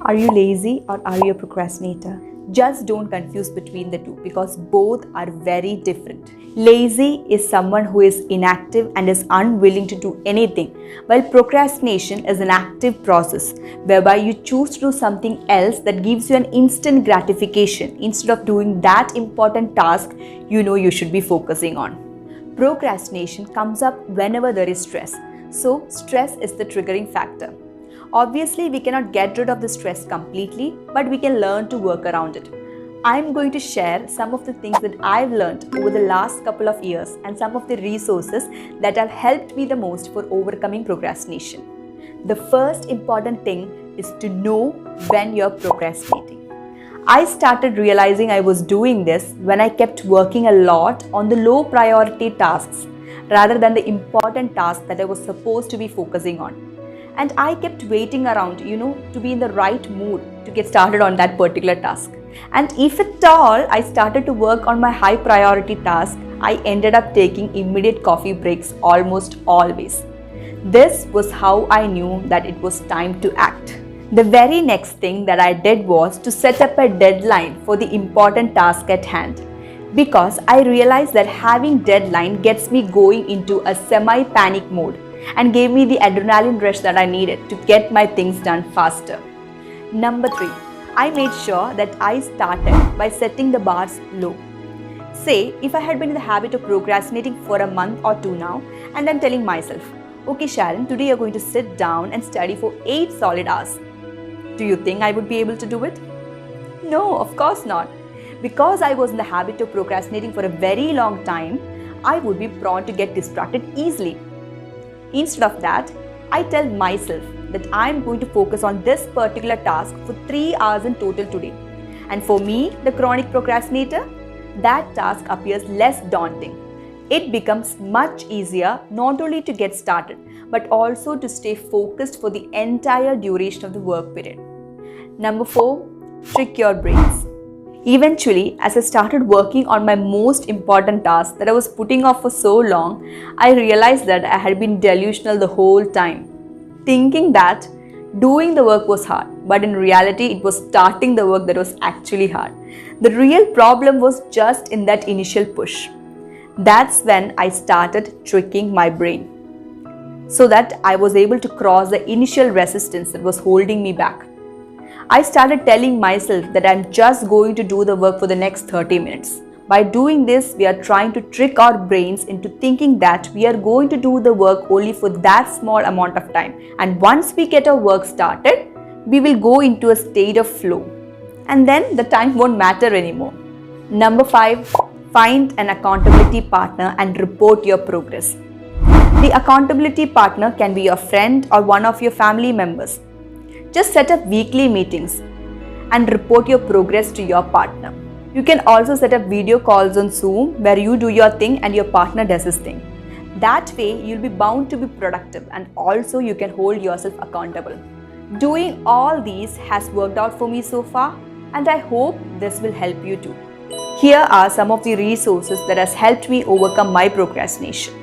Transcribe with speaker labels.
Speaker 1: Are you lazy or are you a procrastinator? Just don't confuse between the two because both are very different. Lazy is someone who is inactive and is unwilling to do anything, while procrastination is an active process whereby you choose to do something else that gives you an instant gratification instead of doing that important task you should be focusing on. Procrastination comes up whenever there is stress. So, stress is the triggering factor. Obviously, we cannot get rid of the stress completely, but we can learn to work around it. I'm going to share some of the things that I've learned over the last couple of years and some of the resources that have helped me the most for overcoming procrastination. The first important thing is to know when you're procrastinating. I started realizing I was doing this when I kept working a lot on the low priority tasks rather than the important tasks that I was supposed to be focusing on. And I kept waiting around, to be in the right mood to get started on that particular task. And if at all I started to work on my high priority task, I ended up taking immediate coffee breaks almost always. This was how I knew that it was time to act. The very next thing that I did was to set up a deadline for the important task at hand. Because I realized that having deadline gets me going into a semi-panic mode and gave me the adrenaline rush that I needed to get my things done faster. Number 3, I made sure that I started by setting the bars low. Say, if I had been in the habit of procrastinating for a month or 2 now, and I'm telling myself, okay Sharon, today you're going to sit down and study for 8 solid hours. Do you think I would be able to do it? No, of course not. Because I was in the habit of procrastinating for a very long time, I would be prone to get distracted easily. Instead of that, I tell myself that I'm going to focus on this particular task for 3 hours in total today. And for me, the chronic procrastinator, that task appears less daunting. It becomes much easier not only to get started, but also to stay focused for the entire duration of the work period. Number 4, trick your brains. Eventually, as I started working on my most important task that I was putting off for so long, I realized that I had been delusional the whole time, thinking that doing the work was hard, but in reality, it was starting the work that was actually hard. The real problem was just in that initial push. That's when I started tricking my brain, so that I was able to cross the initial resistance that was holding me back. I started telling myself that I'm just going to do the work for the next 30 minutes. By doing this, we are trying to trick our brains into thinking that we are going to do the work only for that small amount of time. And once we get our work started, we will go into a state of flow. And then the time won't matter anymore. Number 5, find an accountability partner and report your progress. The accountability partner can be your friend or one of your family members. Just set up weekly meetings and report your progress to your partner. You can also set up video calls on Zoom where you do your thing and your partner does his thing. That way, you'll be bound to be productive and also you can hold yourself accountable. Doing all these has worked out for me so far and I hope this will help you too. Here are some of the resources that has helped me overcome my procrastination.